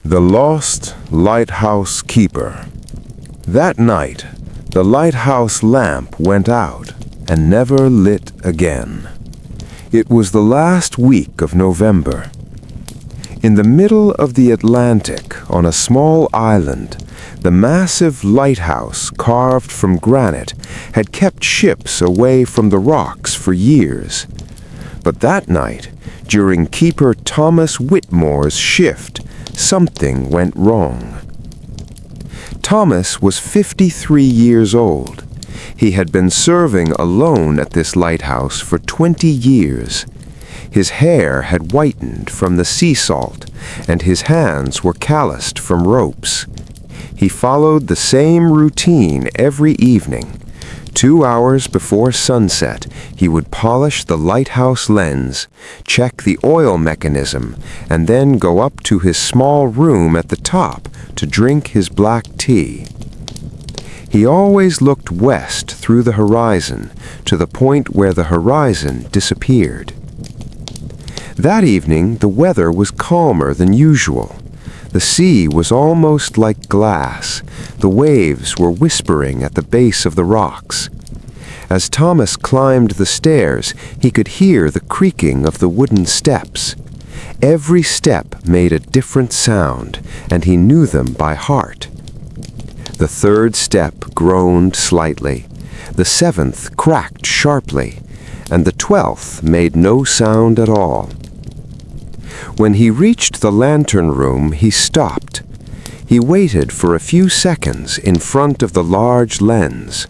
The Lost Lighthouse Keeper. That night, the lighthouse lamp went out and never lit again. It was the last week of November. In the middle of the Atlantic, on a small island, the massive lighthouse carved from granite had kept ships away from the rocks for years. But that night, during Keeper Thomas Whitmore's shift, something went wrong. Thomas was 53 years old. He had been serving alone at this lighthouse for 20 years. His hair had whitened from the sea salt, and his hands were calloused from ropes. He followed the same routine every evening. 2 hours before sunset, he would polish the lighthouse lens, check the oil mechanism, and then go up to his small room at the top to drink his black tea. He always looked west through the horizon to the point where the horizon disappeared. That evening, the weather was calmer than usual. The sea was almost like glass. The waves were whispering at the base of the rocks. As Thomas climbed the stairs, he could hear the creaking of the wooden steps. Every step made a different sound, and he knew them by heart. The third step groaned slightly, the seventh cracked sharply, and the 12th made no sound at all. When he reached the lantern room, he stopped. He waited for a few seconds in front of the large lens.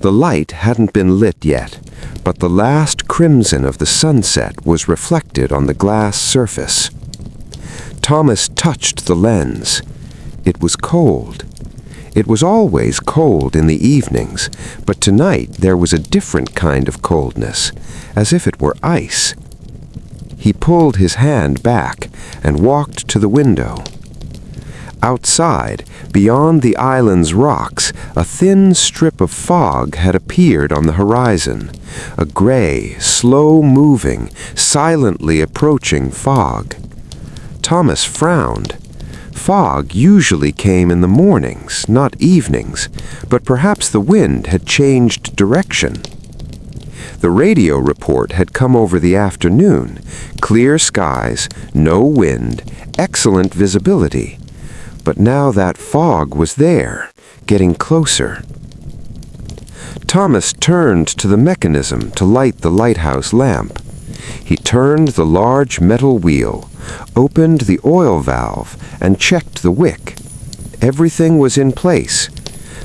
The light hadn't been lit yet, but the last crimson of the sunset was reflected on the glass surface. Thomas touched the lens. It was cold. It was always cold in the evenings, but tonight there was a different kind of coldness, as if it were ice. He pulled his hand back and walked to the window. Outside, beyond the island's rocks, a thin strip of fog had appeared on the horizon, a gray, slow-moving, silently approaching fog. Thomas frowned. Fog usually came in the mornings, not evenings, but perhaps the wind had changed direction. The radio report had come over the afternoon. Clear skies, no wind, excellent visibility. But now that fog was there, getting closer. Thomas turned to the mechanism to light the lighthouse lamp. He turned the large metal wheel, opened the oil valve, and checked the wick. Everything was in place.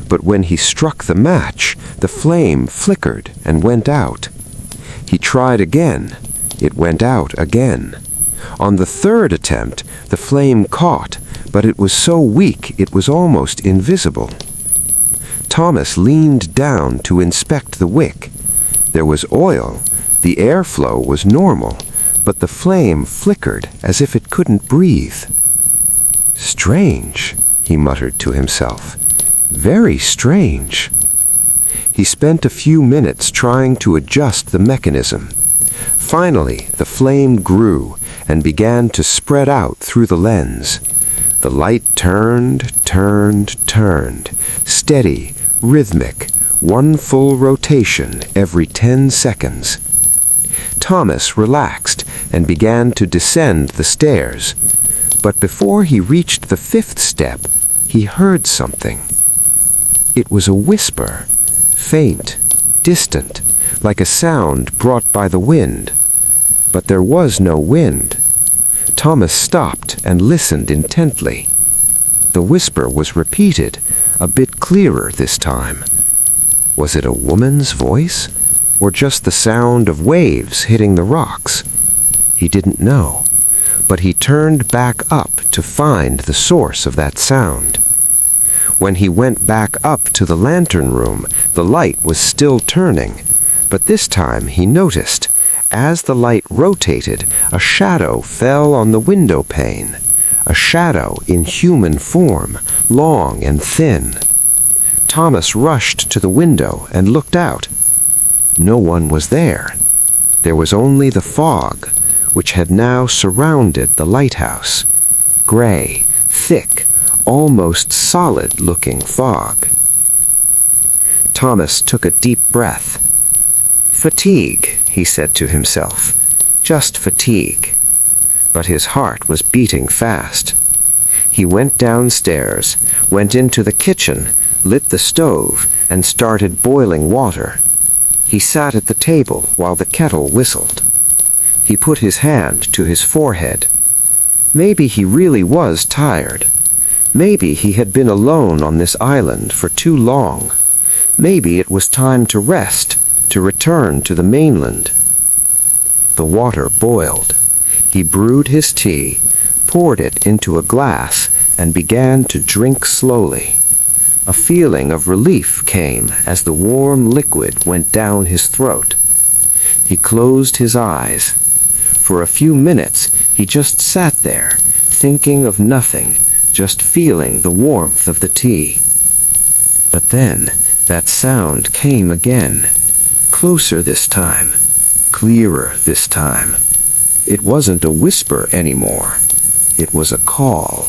But when he struck the match, the flame flickered and went out. He tried again. It went out again. On the third attempt, the flame caught, but it was so weak it was almost invisible. Thomas leaned down to inspect the wick. There was oil. The airflow was normal, but the flame flickered as if it couldn't breathe. "Strange," he muttered to himself. "Very strange." He spent a few minutes trying to adjust the mechanism. Finally, the flame grew and began to spread out through the lens. The light turned, steady, rhythmic, one full rotation every 10 seconds. Thomas relaxed and began to descend the stairs. But before he reached the 5th step, he heard something. It was a whisper, faint, distant, like a sound brought by the wind. But there was no wind. Thomas stopped and listened intently. The whisper was repeated, a bit clearer this time. Was it a woman's voice, or just the sound of waves hitting the rocks? He didn't know, but he turned back up to find the source of that sound. When he went back up to the lantern room, the light was still turning, but this time he noticed, as the light rotated, a shadow fell on the window pane, a shadow in human form, long and thin. Thomas rushed to the window and looked out. No one was there. There was only the fog, which had now surrounded the lighthouse. Gray, thick, almost solid-looking fog. Thomas took a deep breath. "Fatigue," he said to himself. "Just fatigue." But his heart was beating fast. He went downstairs, went into the kitchen, lit the stove, and started boiling water. He sat at the table while the kettle whistled. He put his hand to his forehead. Maybe he really was tired. Maybe he had been alone on this island for too long. Maybe it was time to rest, to return to the mainland. The water boiled. He brewed his tea, poured it into a glass, and began to drink slowly. A feeling of relief came as the warm liquid went down his throat. He closed his eyes. For a few minutes, he just sat there, thinking of nothing, just feeling the warmth of the tea. But then, that sound came again. Closer this time. Clearer this time. It wasn't a whisper anymore. It was a call.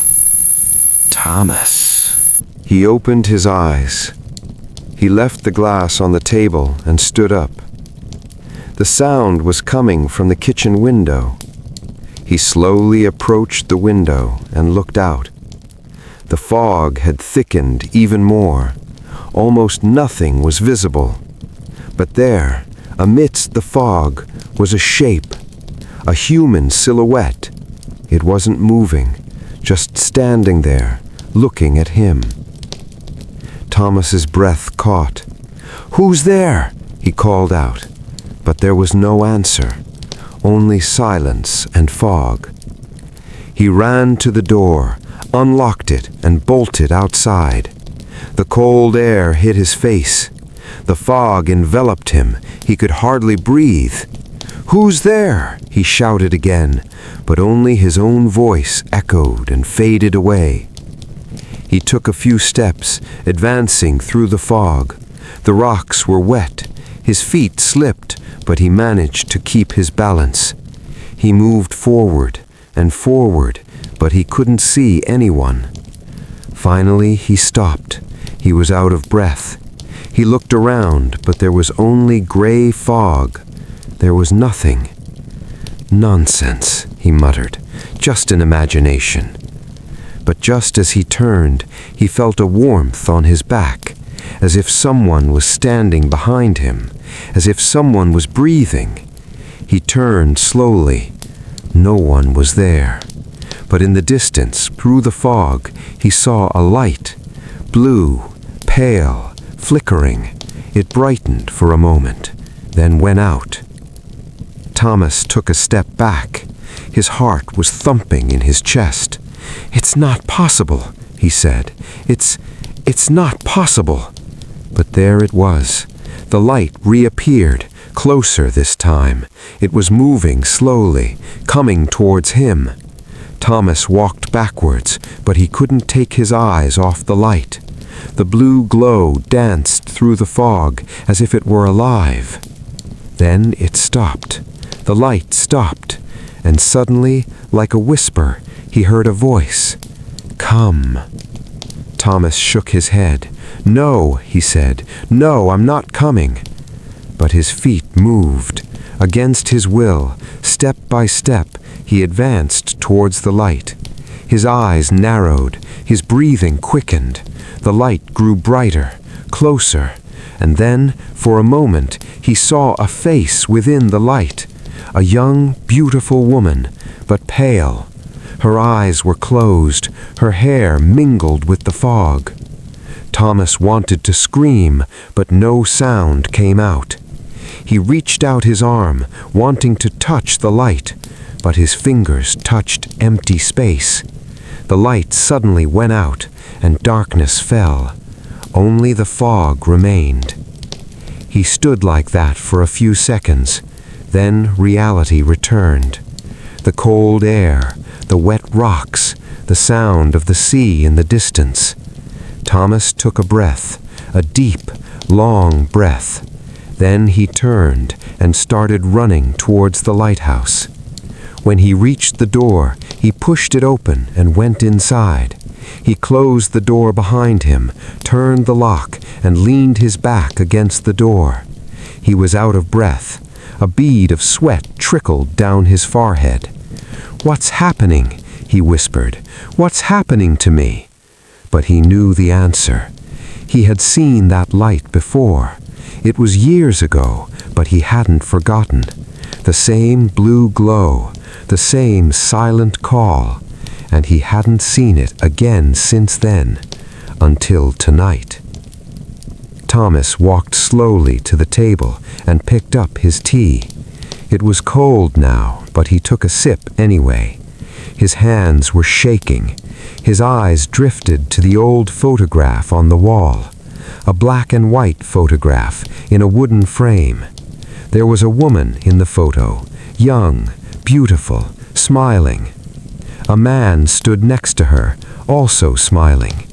Thomas. He opened his eyes. He left the glass on the table and stood up. The sound was coming from the kitchen window. He slowly approached the window and looked out. The fog had thickened even more. Almost nothing was visible. But there, amidst the fog, was a shape, a human silhouette. It wasn't moving, just standing there, looking at him. Thomas's breath caught. "Who's there?" he called out. But there was no answer, only silence and fog. He ran to the door, unlocked it, and bolted outside. The cold air hit his face. The fog enveloped him. He could hardly breathe. "Who's there?" he shouted again, but only his own voice echoed and faded away. He took a few steps, advancing through the fog. The rocks were wet. His feet slipped, but he managed to keep his balance. He moved forward and forward, but he couldn't see anyone. Finally, he stopped. He was out of breath. He looked around, but there was only gray fog. There was nothing. "Nonsense," he muttered. "Just an imagination." But just as he turned, he felt a warmth on his back, as if someone was standing behind him, as if someone was breathing. He turned slowly. No one was there. But in the distance, through the fog, he saw a light. Blue, pale, flickering. It brightened for a moment, then went out. Thomas took a step back. His heart was thumping in his chest. "It's not possible," he said. It's not possible." But there it was. The light reappeared, closer this time. It was moving slowly, coming towards him. Thomas walked backwards, but he couldn't take his eyes off the light. The blue glow danced through the fog as if it were alive. Then it stopped. The light stopped, and suddenly, like a whisper, he heard a voice. "Come." Thomas shook his head. "No," he said. "No, I'm not coming." But his feet moved. Against his will, step by step, he advanced towards the light. His eyes narrowed, his breathing quickened. The light grew brighter, closer, and then, for a moment, he saw a face within the light. A young, beautiful woman, but pale. Her eyes were closed, her hair mingled with the fog. Thomas wanted to scream, but no sound came out. He reached out his arm, wanting to touch the light, but his fingers touched empty space. The light suddenly went out, and darkness fell. Only the fog remained. He stood like that for a few seconds. Then reality returned. The cold air, the wet rocks, the sound of the sea in the distance. Thomas took a breath, a deep, long breath. Then he turned and started running towards the lighthouse. When he reached the door, he pushed it open and went inside. He closed the door behind him, turned the lock, and leaned his back against the door. He was out of breath. A bead of sweat trickled down his forehead. "What's happening?" he whispered. "What's happening to me?" But he knew the answer. He had seen that light before. It was years ago, but he hadn't forgotten. The same blue glow, the same silent call, and he hadn't seen it again since then, until tonight. Thomas walked slowly to the table and picked up his tea. It was cold now, but he took a sip anyway. His hands were shaking. His eyes drifted to the old photograph on the wall, a black and white photograph in a wooden frame. There was a woman in the photo, young, beautiful, smiling. A man stood next to her, also smiling.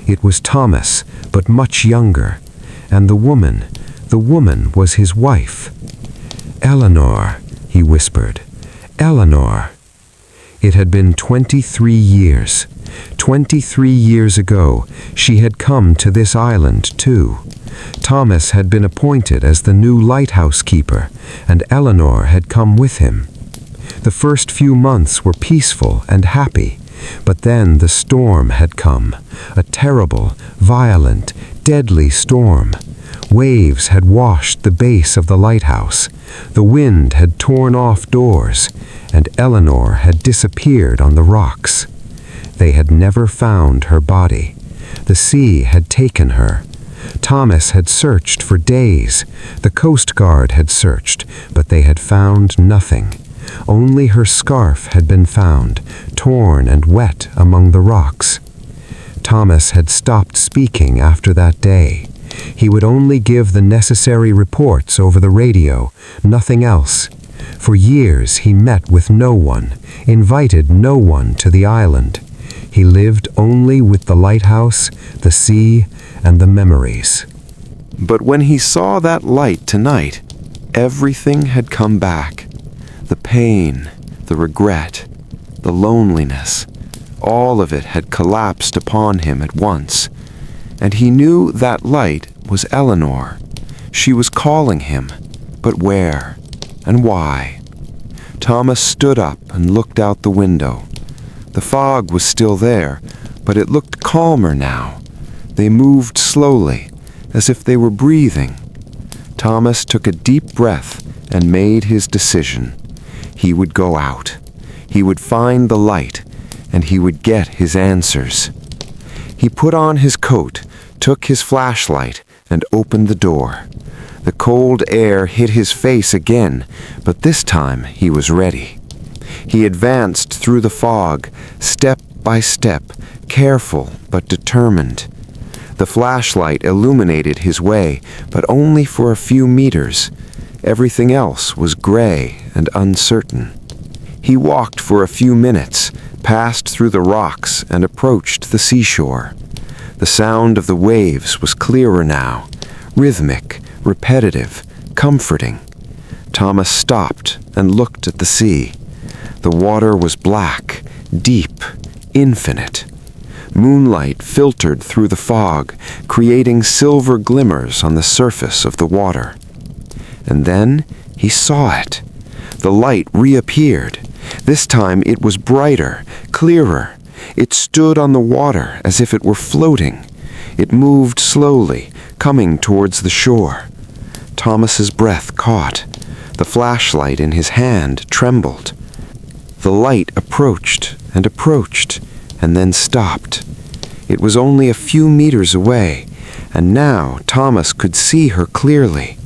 It was Thomas, but much younger. And the woman was his wife. "Eleanor," he whispered. "Eleanor." It had been 23 years. 23 years ago, she had come to this island too. Thomas had been appointed as the new lighthouse keeper, and Eleanor had come with him. The first few months were peaceful and happy, but then the storm had come, a terrible, violent, deadly storm. Waves had washed the base of the lighthouse, the wind had torn off doors, and Eleanor had disappeared on the rocks. They had never found her body. The sea had taken her. Thomas had searched for days. The Coast Guard had searched, but they had found nothing. Only her scarf had been found, torn and wet among the rocks. Thomas had stopped speaking after that day. He would only give the necessary reports over the radio, nothing else. For years he met with no one, invited no one to the island. He lived only with the lighthouse, the sea, and the memories. But when he saw that light tonight, everything had come back. The pain, the regret, the loneliness, all of it had collapsed upon him at once. And he knew that light was Eleanor. She was calling him, but where and why? Thomas stood up and looked out the window. The fog was still there, but it looked calmer now. They moved slowly, as if they were breathing. Thomas took a deep breath and made his decision. He would go out. He would find the light, and he would get his answers. He put on his coat, took his flashlight, and opened the door. The cold air hit his face again, but this time he was ready. He advanced through the fog, step by step, careful but determined. The flashlight illuminated his way, but only for a few meters. Everything else was gray and uncertain. He walked for a few minutes, passed through the rocks, and approached the seashore. The sound of the waves was clearer now, rhythmic, repetitive, comforting. Thomas stopped and looked at the sea. The water was black, deep, infinite. Moonlight filtered through the fog, creating silver glimmers on the surface of the water. And then he saw it. The light reappeared. This time it was brighter, clearer. It stood on the water as if it were floating. It moved slowly, coming towards the shore. Thomas's breath caught. The flashlight in his hand trembled. The light approached, and then stopped. It was only a few meters away, and now Thomas could see her clearly.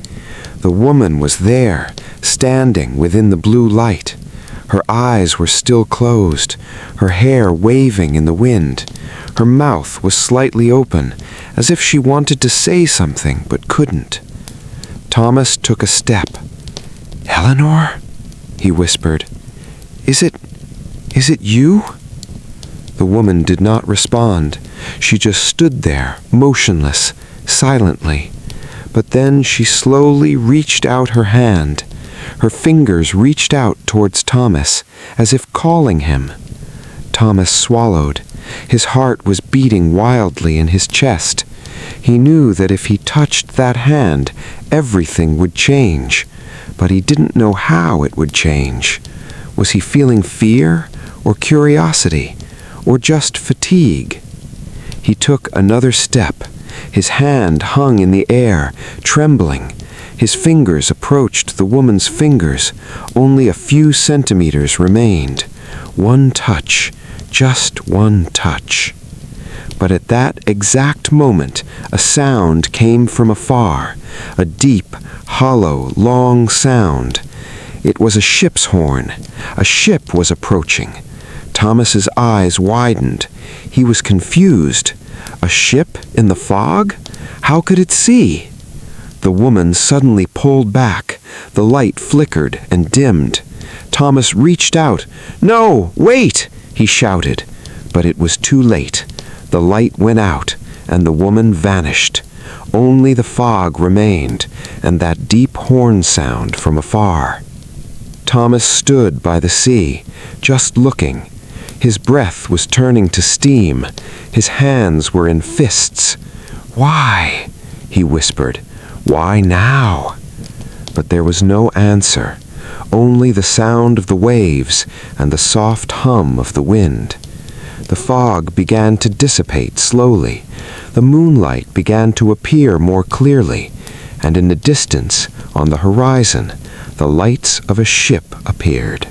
The woman was there, standing within the blue light. Her eyes were still closed, her hair waving in the wind. Her mouth was slightly open, as if she wanted to say something but couldn't. Thomas took a step. "Eleanor?" he whispered. Is it you?" The woman did not respond. She just stood there, motionless, silently. But then she slowly reached out her hand. Her fingers reached out towards Thomas, as if calling him. Thomas swallowed. His heart was beating wildly in his chest. He knew that if he touched that hand, everything would change. But he didn't know how it would change. Was he feeling fear, or curiosity, or just fatigue? He took another step. His hand hung in the air, trembling. His fingers approached the woman's fingers. Only a few centimeters remained. One touch, just one touch. But at that exact moment, a sound came from afar, a deep, hollow, long sound. It was a ship's horn. A ship was approaching. Thomas's eyes widened. He was confused. A ship in the fog? How could it see? The woman suddenly pulled back. The light flickered and dimmed. Thomas reached out. "No, wait!" he shouted. But it was too late. The light went out, and the woman vanished. Only the fog remained, and that deep horn sound from afar. Thomas stood by the sea, just looking. His breath was turning to steam. His hands were in fists. "Why?" he whispered. "Why now?" But there was no answer, only the sound of the waves and the soft hum of the wind. The fog began to dissipate slowly. The moonlight began to appear more clearly, and in the distance, on the horizon, the lights of a ship appeared.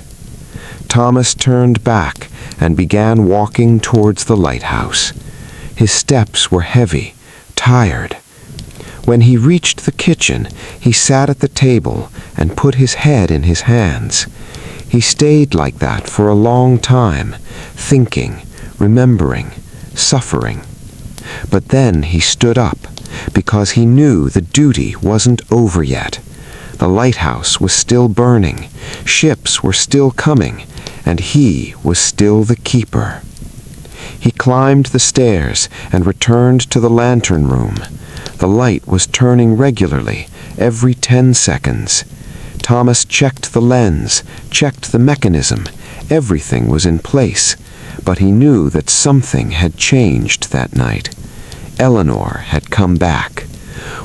Thomas turned back and began walking towards the lighthouse. His steps were heavy, tired. When he reached the kitchen, he sat at the table and put his head in his hands. He stayed like that for a long time, thinking, remembering, suffering. But then he stood up, because he knew the duty wasn't over yet. The lighthouse was still burning, ships were still coming, and he was still the keeper. He climbed the stairs and returned to the lantern room. The light was turning regularly, every 10 seconds. Thomas checked the lens, checked the mechanism. Everything was in place, but he knew that something had changed that night. Eleanor had come back.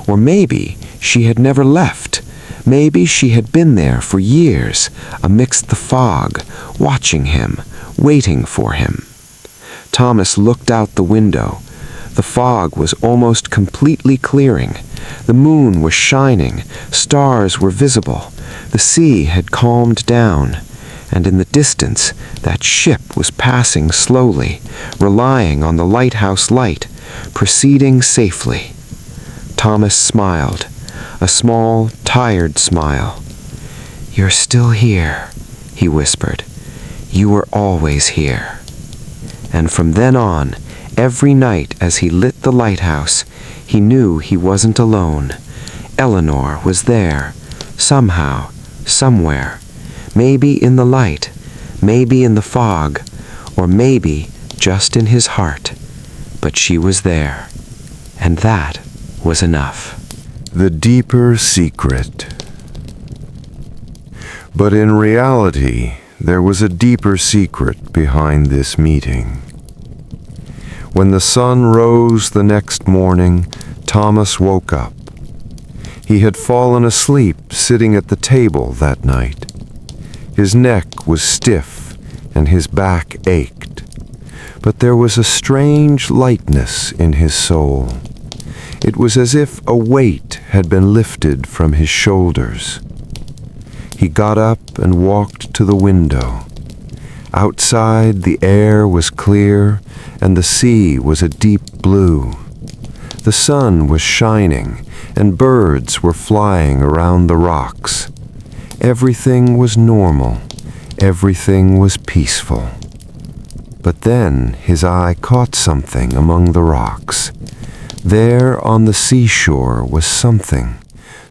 Or maybe she had never left. Maybe she had been there for years, amidst the fog, watching him, waiting for him. Thomas looked out the window. The fog was almost completely clearing. The moon was shining, stars were visible. The sea had calmed down, and in the distance that ship was passing slowly, relying on the lighthouse light, proceeding safely. Thomas smiled, a small, tired smile. "You're still here," he whispered. "You were always here." And from then on, every night as he lit the lighthouse, he knew he wasn't alone. Eleanor was there, somehow, somewhere. Maybe in the light, maybe in the fog, or maybe just in his heart. But she was there, and that was enough. The deeper secret. But in reality, there was a deeper secret behind this meeting. When the sun rose the next morning, Thomas woke up. He had fallen asleep sitting at the table that night. His neck was stiff and his back ached. But there was a strange lightness in his soul. It was as if a weight had been lifted from his shoulders. He got up and walked to the window. Outside, the air was clear, and the sea was a deep blue. The sun was shining, and birds were flying around the rocks. Everything was normal. Everything was peaceful. But then his eye caught something among the rocks. There on the seashore was something,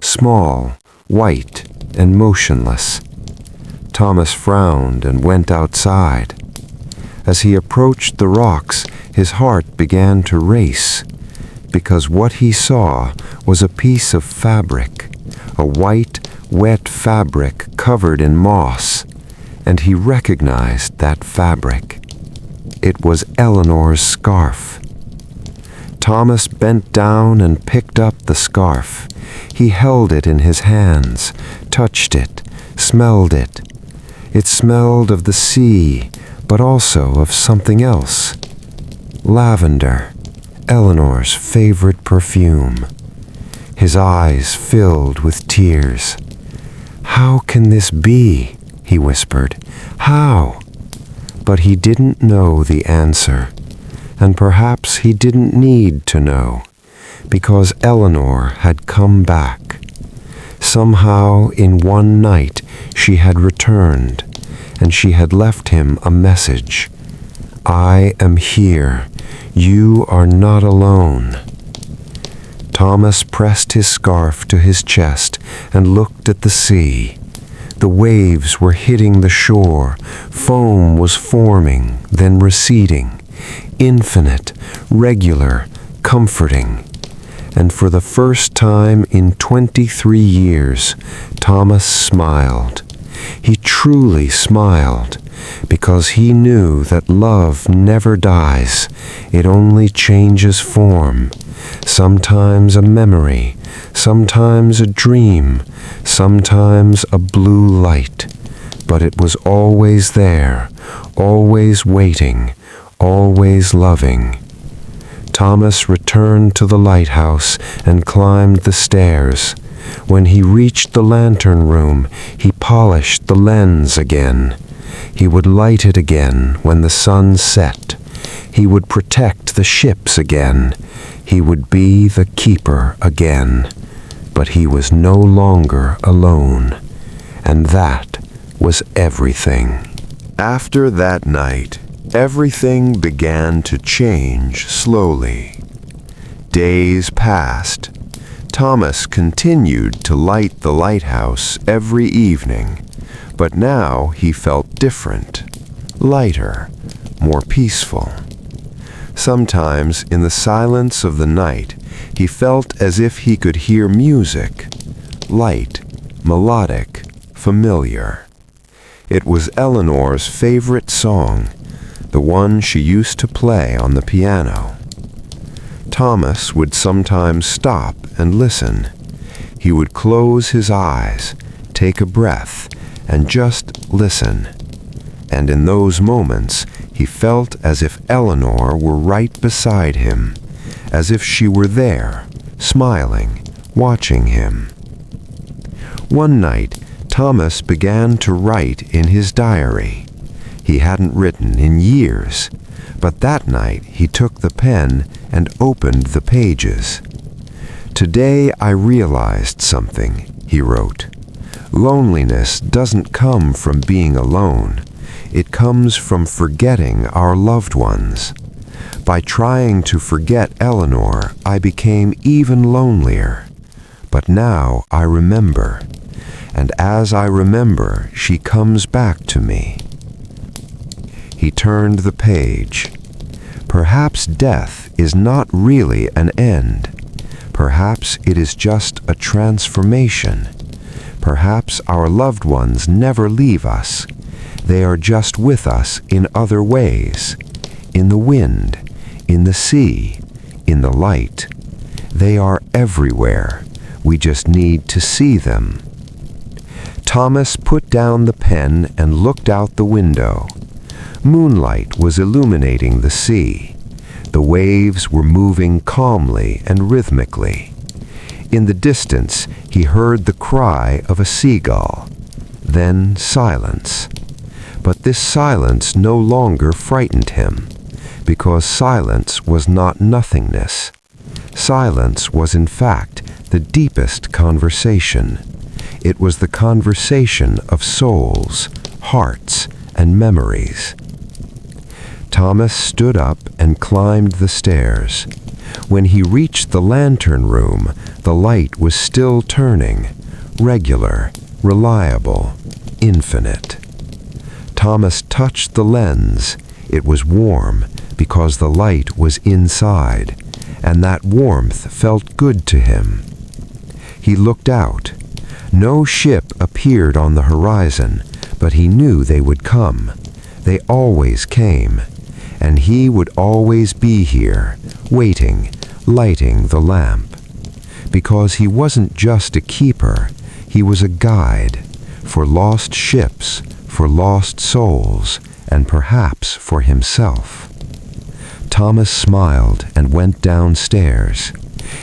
small, white, and motionless. Thomas frowned and went outside. As he approached the rocks, his heart began to race, because what he saw was a piece of fabric, a white, wet fabric covered in moss, and he recognized that fabric. It was Eleanor's scarf. Thomas bent down and picked up the scarf. He held it in his hands, touched it, smelled it. It smelled of the sea, but also of something else. Lavender, Eleanor's favorite perfume. His eyes filled with tears. "How can this be?" he whispered. "How?" But he didn't know the answer, and perhaps he didn't need to know, because Eleanor had come back. Somehow, in one night, she had returned, and she had left him a message. "I am here. You are not alone." Thomas pressed his scarf to his chest and looked at the sea. The waves were hitting the shore. Foam was forming, then receding. Infinite, regular, comforting. And for the first time in 23 years, Thomas smiled. He truly smiled, because he knew that love never dies. It only changes form. Sometimes a memory, sometimes a dream, sometimes a blue light. But it was always there, always waiting, always loving. Thomas returned to the lighthouse and climbed the stairs. When he reached the lantern room, he polished the lens again. He would light it again when the sun set. He would protect the ships again. He would be the keeper again. But he was no longer alone. And that was everything. After that night, everything began to change slowly. Days passed. Thomas continued to light the lighthouse every evening, but now he felt different, lighter, more peaceful. Sometimes, in the silence of the night, he felt as if he could hear music, light, melodic, familiar. It was Eleanor's favorite song, the one she used to play on the piano. Thomas would sometimes stop and listen. He would close his eyes, take a breath, and just listen. And in those moments, he felt as if Eleanor were right beside him, as if she were there, smiling, watching him. One night, Thomas began to write in his diary. He hadn't written in years, but that night he took the pen and opened the pages. "Today I realized something," he wrote. "Loneliness doesn't come from being alone. It comes from forgetting our loved ones. By trying to forget Eleanor, I became even lonelier. But now I remember, and as I remember, she comes back to me." He turned the page. Perhaps death is not really an end. Perhaps it is just a transformation. Perhaps our loved ones never leave us. They are just with us in other ways. In the wind, in the sea, in the light. They are everywhere. We just need to see them. Thomas put down the pen and looked out the window. Moonlight was illuminating the sea. The waves were moving calmly and rhythmically. In the distance, he heard the cry of a seagull. Then silence. But this silence no longer frightened him, because silence was not nothingness. Silence was, in fact, the deepest conversation. It was the conversation of souls, hearts, and memories. Thomas stood up and climbed the stairs. When he reached the lantern room, the light was still turning, regular, reliable, infinite. Thomas touched the lens. It was warm because the light was inside, and that warmth felt good to him. He looked out. No ship appeared on the horizon, but he knew they would come. They always came, and he would always be here, waiting, lighting the lamp. Because he wasn't just a keeper, he was a guide for lost ships, for lost souls, and perhaps for himself. Thomas smiled and went downstairs.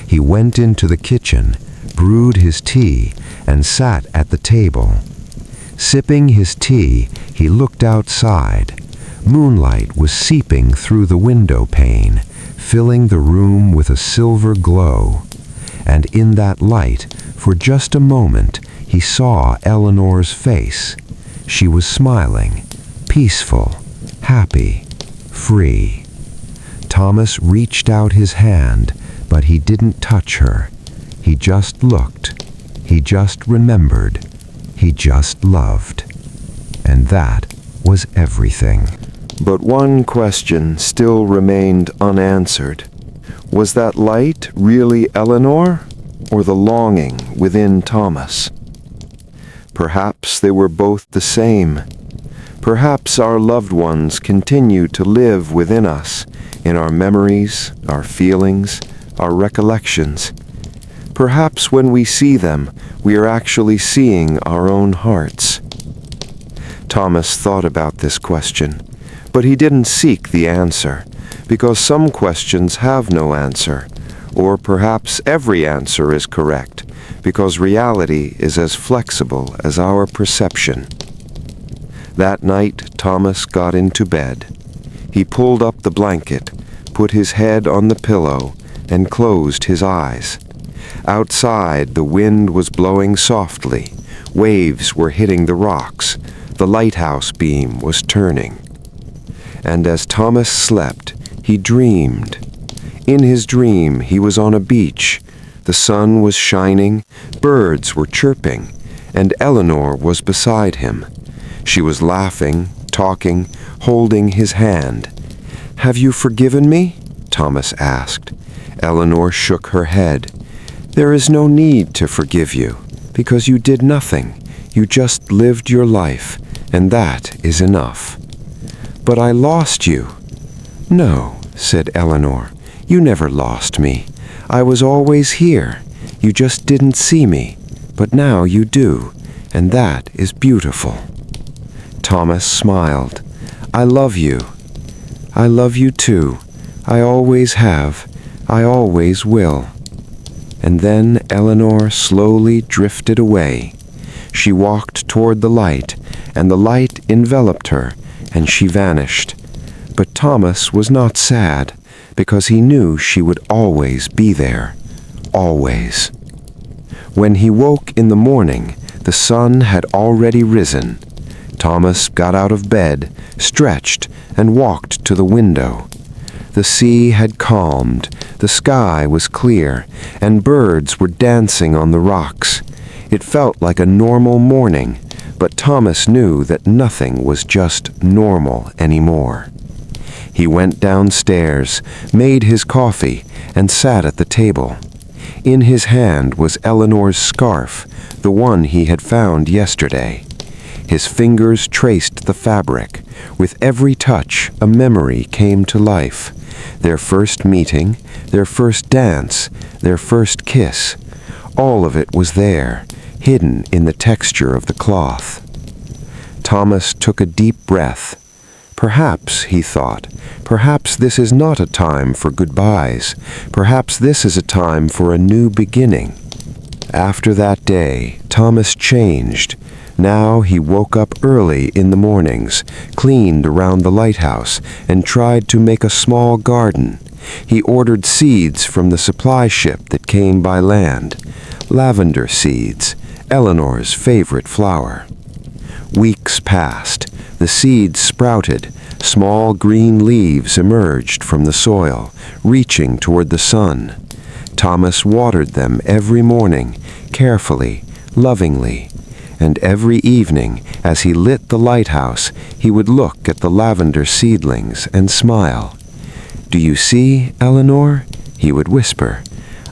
He went into the kitchen, brewed his tea, and sat at the table. Sipping his tea, he looked outside. Moonlight was seeping through the window pane, filling the room with a silver glow. And in that light, for just a moment, he saw Eleanor's face. She was smiling, peaceful, happy, free. Thomas reached out his hand, but he didn't touch her. He just looked. He just remembered. He just loved. And that was everything. But one question still remained unanswered. Was that light really Eleanor, or the longing within Thomas? Perhaps they were both the same. Perhaps our loved ones continue to live within us, in our memories, our feelings, our recollections. Perhaps when we see them, we are actually seeing our own hearts. Thomas thought about this question, but he didn't seek the answer, because some questions have no answer, or perhaps every answer is correct, because reality is as flexible as our perception. That night, Thomas got into bed. He pulled up the blanket, put his head on the pillow, and closed his eyes. Outside, the wind was blowing softly. Waves were hitting the rocks. The lighthouse beam was turning. And as Thomas slept, he dreamed. In his dream, he was on a beach. The sun was shining, birds were chirping, and Eleanor was beside him. She was laughing, talking, holding his hand. "Have you forgiven me?" Thomas asked. Eleanor shook her head. "There is no need to forgive you, because you did nothing. You just lived your life, and that is enough." "But I lost you." "No," said Eleanor, "you never lost me. I was always here. You just didn't see me, but now you do, and that is beautiful." Thomas smiled. "I love you. I love you too. I always have. I always will." And then Eleanor slowly drifted away. She walked toward the light, and the light enveloped her, and she vanished. But Thomas was not sad, because he knew she would always be there. Always. When he woke in the morning, the sun had already risen. Thomas got out of bed, stretched, and walked to the window. The sea had calmed, the sky was clear, and birds were dancing on the rocks. It felt like a normal morning, but Thomas knew that nothing was just normal anymore. He went downstairs, made his coffee, and sat at the table. In his hand was Eleanor's scarf, the one he had found yesterday. His fingers traced the fabric. With every touch, a memory came to life. Their first meeting, their first dance, their first kiss. All of it was there, hidden in the texture of the cloth. Thomas took a deep breath. Perhaps, he thought, perhaps this is not a time for goodbyes. Perhaps this is a time for a new beginning. After that day, Thomas changed. Now he woke up early in the mornings, cleaned around the lighthouse, and tried to make a small garden. He ordered seeds from the supply ship that came by land. Lavender seeds, Eleanor's favorite flower. Weeks passed. The seeds sprouted. Small green leaves emerged from the soil, reaching toward the sun. Thomas watered them every morning, carefully, lovingly. And every evening, as he lit the lighthouse, he would look at the lavender seedlings and smile. "Do you see, Eleanor?" he would whisper.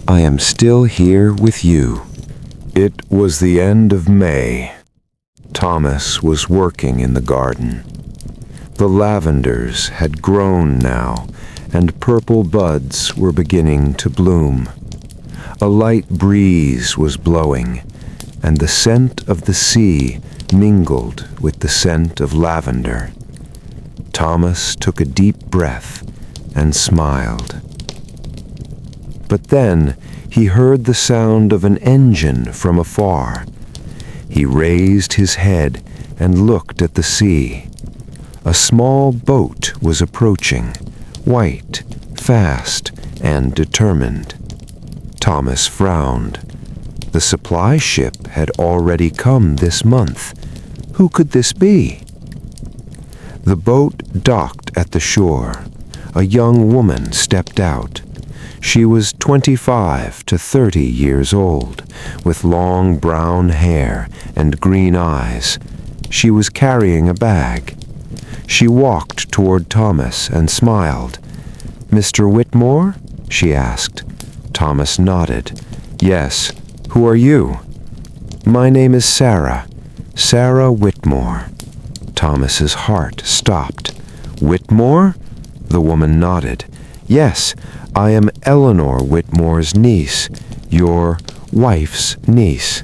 "I am still here with you." It was the end of May. Thomas was working in the garden. The lavenders had grown now, and purple buds were beginning to bloom. A light breeze was blowing, and the scent of the sea mingled with the scent of lavender. Thomas took a deep breath and smiled. But then he heard the sound of an engine from afar. He raised his head and looked at the sea. A small boat was approaching, white, fast, and determined. Thomas frowned. The supply ship had already come this month. Who could this be? The boat docked at the shore. A young woman stepped out. She was 25 to 30 years old, with long brown hair and green eyes. She was carrying a bag. She walked toward Thomas and smiled. "Mr. Whitmore?" she asked. Thomas nodded. "Yes. Who are you?" "My name is Sarah. Sarah Whitmore." Thomas's heart stopped. "Whitmore?" The woman nodded. "Yes, I am Eleanor Whitmore's niece, your wife's niece."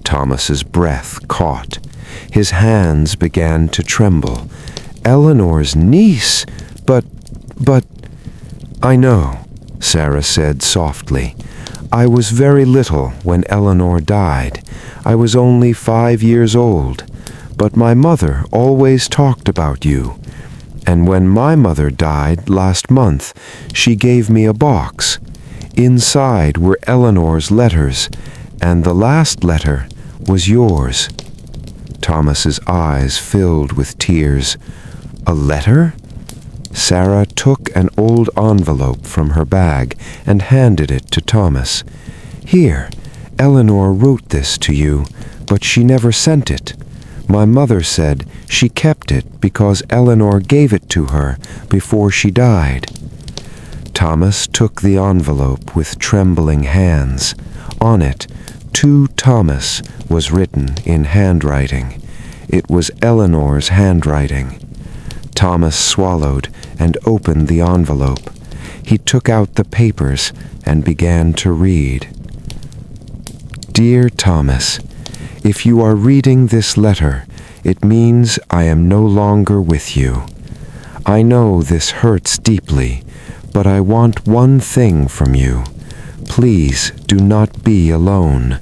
Thomas's breath caught. His hands began to tremble. "Eleanor's niece? But... "I know," Sarah said softly. "I was very little when Eleanor died. I was only 5 years old. But my mother always talked about you. And when my mother died last month, she gave me a box. Inside were Eleanor's letters, and the last letter was yours." Thomas's eyes filled with tears. "A letter?" Sarah took an old envelope from her bag and handed it to Thomas. "Here, Eleanor wrote this to you, but she never sent it. My mother said she kept it because Eleanor gave it to her before she died." Thomas took the envelope with trembling hands. On it, "To Thomas," was written in handwriting. It was Eleanor's handwriting. Thomas swallowed and opened the envelope. He took out the papers and began to read. "Dear Thomas, if you are reading this letter, it means I am no longer with you. I know this hurts deeply, but I want one thing from you. Please do not be alone.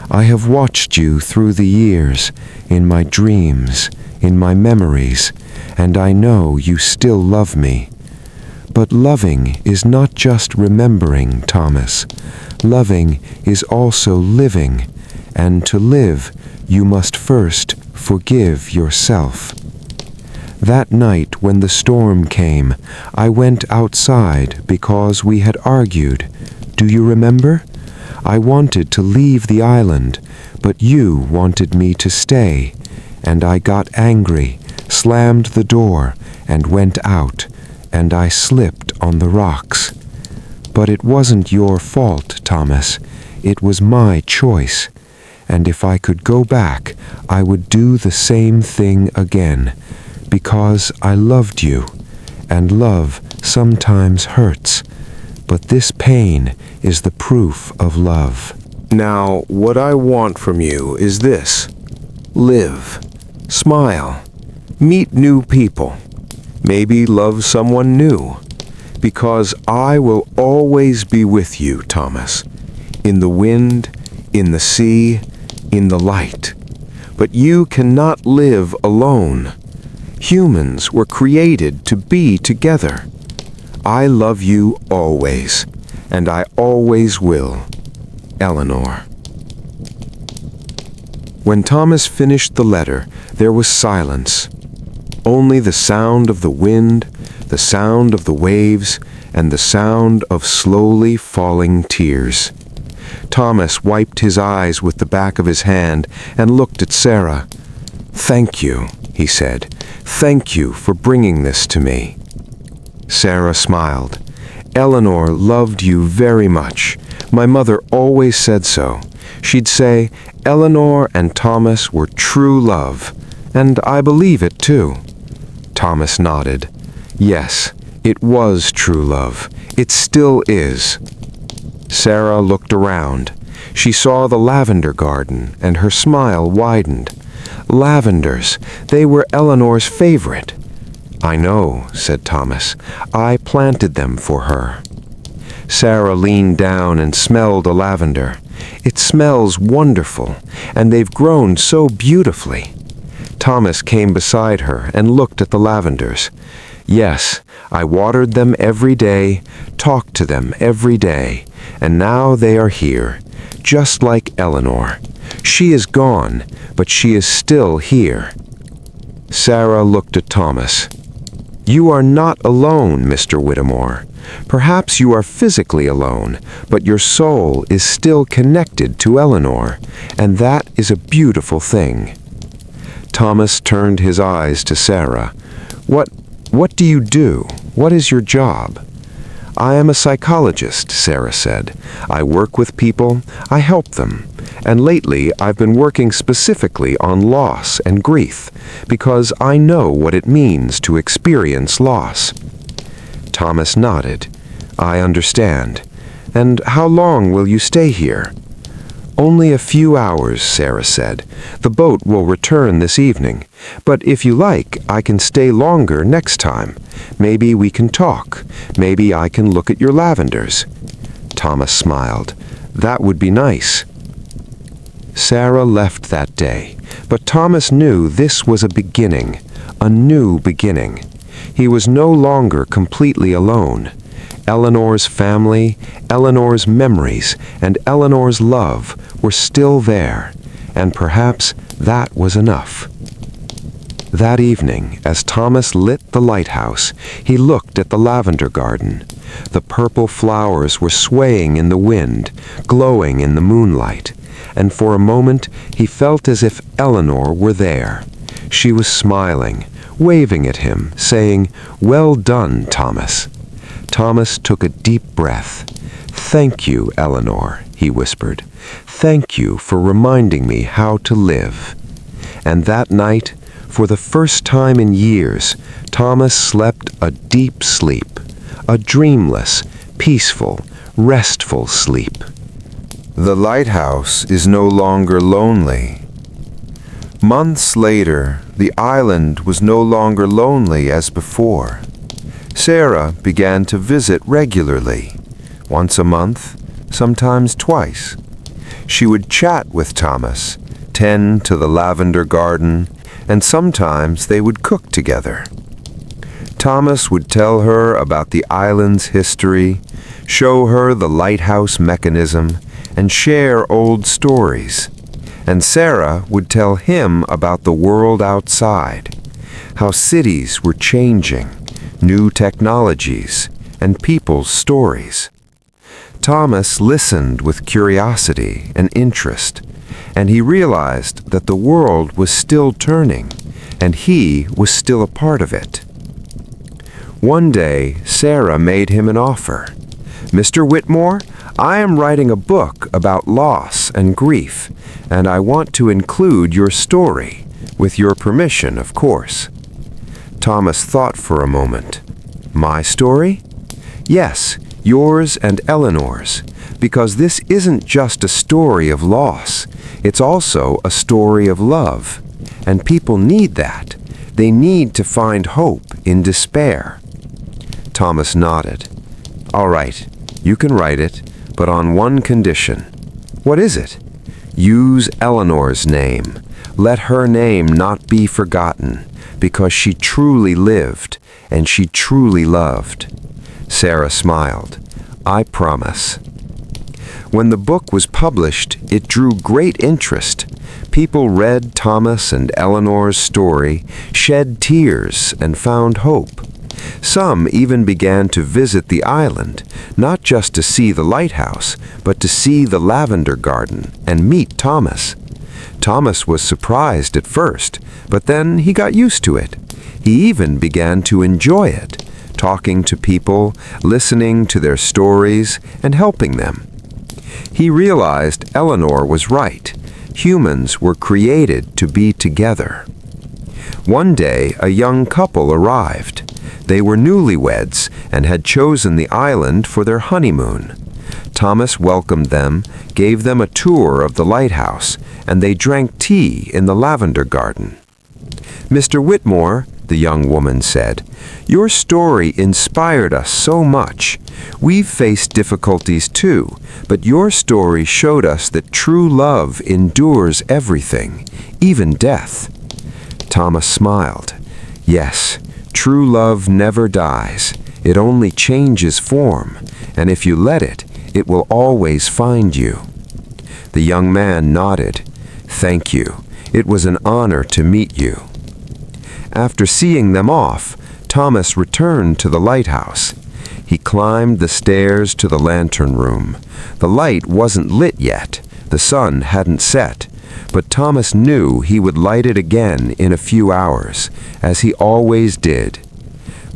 I have watched you through the years, in my dreams, in my memories, and I know you still love me. But loving is not just remembering, Thomas. Loving is also living, and to live, you must first forgive yourself. That night when the storm came, I went outside because we had argued. Do you remember? I wanted to leave the island, but you wanted me to stay, and I got angry, slammed the door, and went out, and I slipped on the rocks. But it wasn't your fault, Thomas. It was my choice. And if I could go back, I would do the same thing again, because I loved you, and love sometimes hurts. But this pain is the proof of love. Now, what I want from you is this. Live. Smile. Meet new people. Maybe love someone new. Because I will always be with you, Thomas. In the wind, in the sea, in the light. But you cannot live alone. Humans were created to be together. I love you always, and I always will. Eleanor. When Thomas finished the letter, there was silence. Only the sound of the wind, the sound of the waves, and the sound of slowly falling tears. Thomas wiped his eyes with the back of his hand and looked at Sarah. "Thank you," he said. "Thank you for bringing this to me." Sarah smiled. "Eleanor loved you very much. My mother always said so. She'd say, "Eleanor and Thomas were true love," and I believe it too. Thomas nodded. Yes, it was true love. It still is. Sarah looked around. She saw the lavender garden, and her smile widened. Lavenders, they were Eleanor's favorite. "I know," said Thomas. "I planted them for her." Sarah leaned down and smelled a lavender. "It smells wonderful, and they've grown so beautifully." Thomas came beside her and looked at the lavenders. "Yes, I watered them every day, talked to them every day, and now they are here, just like Eleanor. She is gone, but she is still here." Sarah looked at Thomas. "You are not alone, Mr. Whittemore. Perhaps you are physically alone, but your soul is still connected to Eleanor, and that is a beautiful thing." Thomas turned his eyes to Sarah. What do you do? What is your job?" "I am a psychologist," Sarah said. "I work with people, I help them, and lately I've been working specifically on loss and grief, because I know what it means to experience loss." Thomas nodded. "I understand. And how long will you stay here?" "Only a few hours," Sarah said. "The boat will return this evening. But if you like, I can stay longer next time. Maybe we can talk. Maybe I can look at your lavenders." Thomas smiled. "That would be nice." Sarah left that day, but Thomas knew this was a beginning, a new beginning. He was no longer completely alone. Eleanor's family, Eleanor's memories, and Eleanor's love were still there, and perhaps that was enough. That evening, as Thomas lit the lighthouse, he looked at the lavender garden. The purple flowers were swaying in the wind, glowing in the moonlight, and for a moment he felt as if Eleanor were there. She was smiling, waving at him, saying, "Well done, Thomas." Thomas took a deep breath. "Thank you, Eleanor," he whispered. "Thank you for reminding me how to live." And that night, for the first time in years, Thomas slept a deep sleep, a dreamless, peaceful, restful sleep. The lighthouse is no longer lonely. Months later, the island was no longer lonely as before. Sarah began to visit regularly, once a month, sometimes twice. She would chat with Thomas, tend to the lavender garden, and sometimes they would cook together. Thomas would tell her about the island's history, show her the lighthouse mechanism, and share old stories. And Sarah would tell him about the world outside, how cities were changing, new technologies, and people's stories. Thomas listened with curiosity and interest, and he realized that the world was still turning, and he was still a part of it. One day, Sarah made him an offer. "Mr. Whittemore, I am writing a book about loss and grief, and I want to include your story, with your permission, of course." Thomas thought for a moment. "My story?" "Yes, yours and Eleanor's, because this isn't just a story of loss. It's also a story of love, and people need that. They need to find hope in despair." Thomas nodded. "All right, you can write it, but on one condition." "What is it?" "Use Eleanor's name. Let her name not be forgotten, because she truly lived, and she truly loved." Sarah smiled. "I promise." When the book was published, it drew great interest. People read Thomas and Eleanor's story, shed tears, and found hope. Some even began to visit the island, not just to see the lighthouse, but to see the lavender garden and meet Thomas. Thomas was surprised at first, but then he got used to it. He even began to enjoy it, talking to people, listening to their stories, and helping them. He realized Eleanor was right. Humans were created to be together. One day, a young couple arrived. They were newlyweds and had chosen the island for their honeymoon. Thomas welcomed them, gave them a tour of the lighthouse, and they drank tea in the lavender garden. "Mr. Whitmore," the young woman said, "your story inspired us so much. We've faced difficulties too, but your story showed us that true love endures everything, even death." Thomas smiled. "Yes, true love never dies. It only changes form, and if you let it, it will always find you." The young man nodded. "Thank you. It was an honor to meet you." After seeing them off, Thomas returned to the lighthouse. He climbed the stairs to the lantern room. The light wasn't lit yet. The sun hadn't set. But Thomas knew he would light it again in a few hours, as he always did.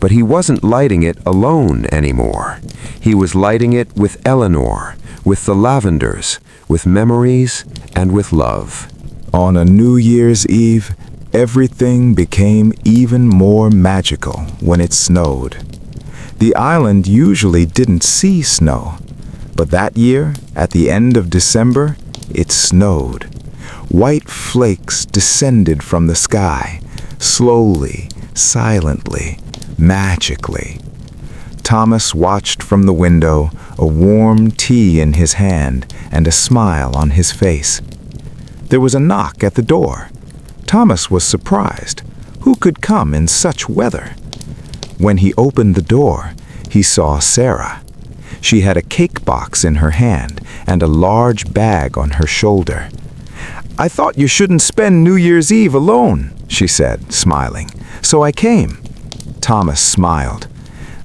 But he wasn't lighting it alone anymore. He was lighting it with Eleanor, with the lavenders, with memories, and with love. On a New Year's Eve, everything became even more magical when it snowed. The island usually didn't see snow, but that year, at the end of December, it snowed. White flakes descended from the sky, slowly, silently, magically. Thomas watched from the window, a warm tea in his hand and a smile on his face. There was a knock at the door. Thomas was surprised. Who could come in such weather? When he opened the door, he saw Sarah. She had a cake box in her hand and a large bag on her shoulder. "I thought you shouldn't spend New Year's Eve alone," she said, smiling. "So I came." Thomas smiled.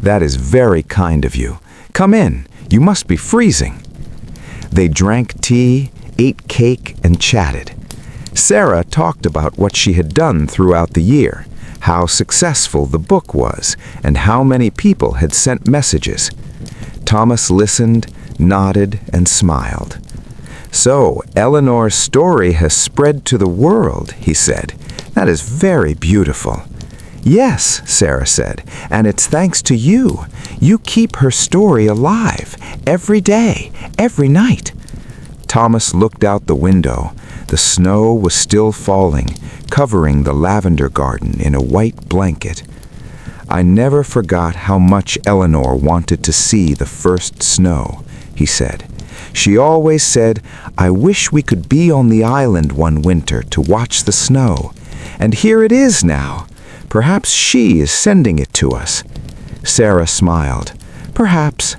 "That is very kind of you. Come in. You must be freezing." They drank tea, ate cake, and chatted. Sarah talked about what she had done throughout the year, how successful the book was, and how many people had sent messages. Thomas listened, nodded, and smiled. "So, Eleanor's story has spread to the world," he said. "That is very beautiful." "Yes," Sarah said, "and it's thanks to you. You keep her story alive, every day, every night." Thomas looked out the window. The snow was still falling, covering the lavender garden in a white blanket. "I never forgot how much Eleanor wanted to see the first snow," he said. "She always said, 'I wish we could be on the island one winter to watch the snow.' And here it is now. Perhaps she is sending it to us." Sarah smiled. "Perhaps."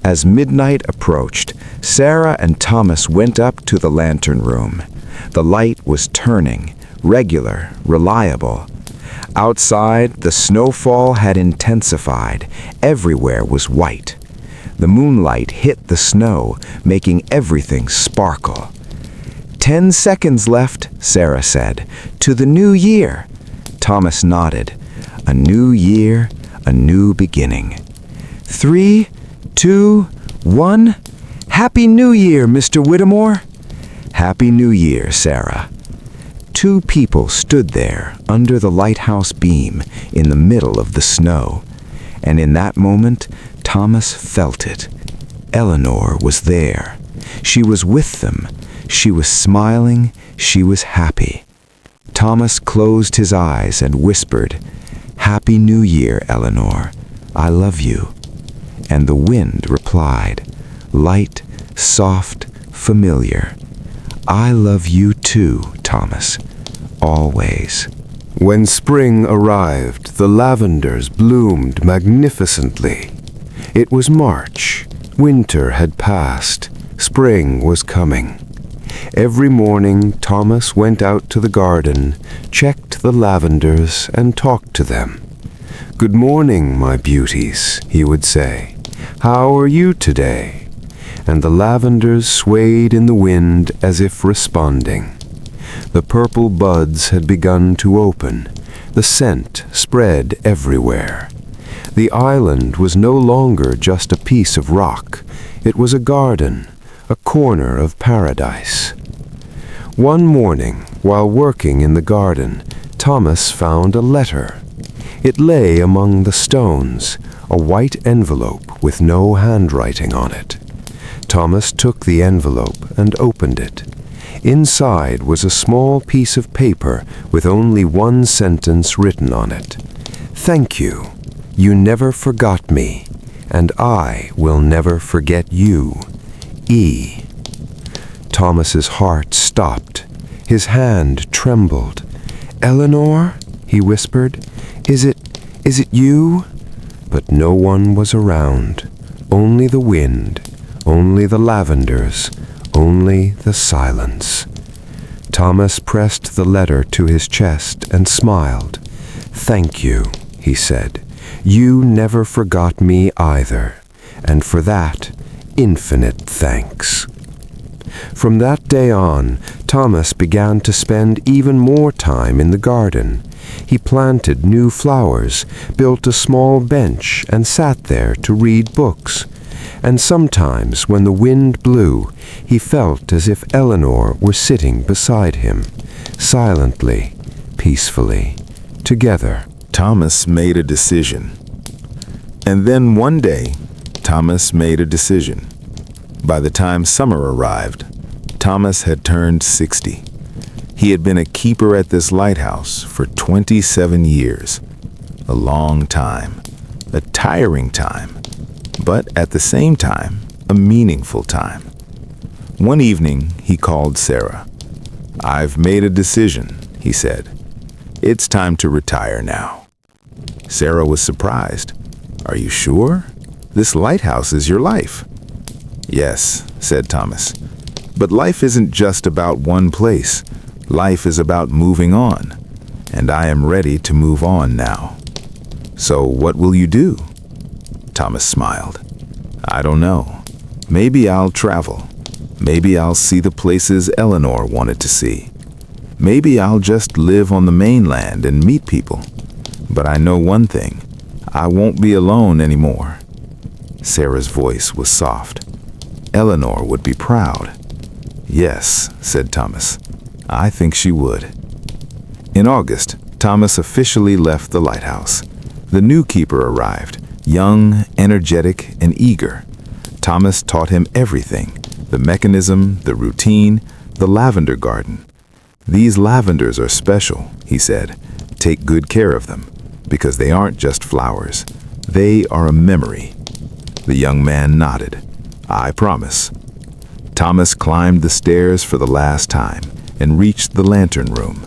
As midnight approached, Sarah and Thomas went up to the lantern room. The light was turning, regular, reliable. Outside, the snowfall had intensified. Everywhere was white. The moonlight hit the snow, making everything sparkle. 10 seconds left," Sarah said, "to the new year." Thomas nodded. "A new year, a new beginning." 3, 2, 1. "Happy New Year, Mr. Whittemore." "Happy New Year, Sarah." Two people stood there under the lighthouse beam in the middle of the snow. And in that moment, Thomas felt it. Eleanor was there. She was with them. She was smiling. She was happy. Thomas closed his eyes and whispered, "Happy New Year, Eleanor. I love you." And the wind replied, light, soft, familiar, "I love you too, Thomas. Always." When spring arrived, the lavenders bloomed magnificently. It was March. Winter had passed. Spring was coming. Every morning, Thomas went out to the garden, checked the lavenders, and talked to them. "Good morning, my beauties," he would say. "How are you today?" And the lavenders swayed in the wind as if responding. The purple buds had begun to open. The scent spread everywhere. The island was no longer just a piece of rock. It was a garden, a corner of paradise. One morning, while working in the garden, Thomas found a letter. It lay among the stones, a white envelope with no handwriting on it. Thomas took the envelope and opened it. Inside was a small piece of paper with only one sentence written on it. "Thank you. You never forgot me, and I will never forget you. E." Thomas's heart stopped. His hand trembled. "Eleanor?" he whispered. Is it you?" But no one was around. Only the wind, only the lavenders, only the silence. Thomas pressed the letter to his chest and smiled. "Thank you," he said. "You never forgot me either, and for that, infinite thanks." From that day on, Thomas began to spend even more time in the garden. He planted new flowers, built a small bench, and sat there to read books. And sometimes, when the wind blew, he felt as if Eleanor were sitting beside him, silently, peacefully, together. Thomas made a decision. And then one day, Thomas made a decision. By the time summer arrived, Thomas had turned 60. He had been a keeper at this lighthouse for 27 years. A long time, a tiring time, but at the same time, a meaningful time. One evening, he called Sarah. "I've made a decision," he said. "It's time to retire now." Sarah was surprised. "Are you sure? This lighthouse is your life." "Yes," said Thomas. "But life isn't just about one place. Life is about moving on, and I am ready to move on now." "So what will you do?" Thomas smiled. "I don't know. Maybe I'll travel. Maybe I'll see the places Eleanor wanted to see. Maybe I'll just live on the mainland and meet people. But I know one thing. I won't be alone anymore." Sarah's voice was soft. "Eleanor would be proud." "Yes," said Thomas. "I think she would." In August, Thomas officially left the lighthouse. The new keeper arrived, young, energetic, and eager. Thomas taught him everything: the mechanism, the routine, the lavender garden. "These lavenders are special," he said. "Take good care of them, because they aren't just flowers. They are a memory." The young man nodded. "I promise." Thomas climbed the stairs for the last time and reached the lantern room.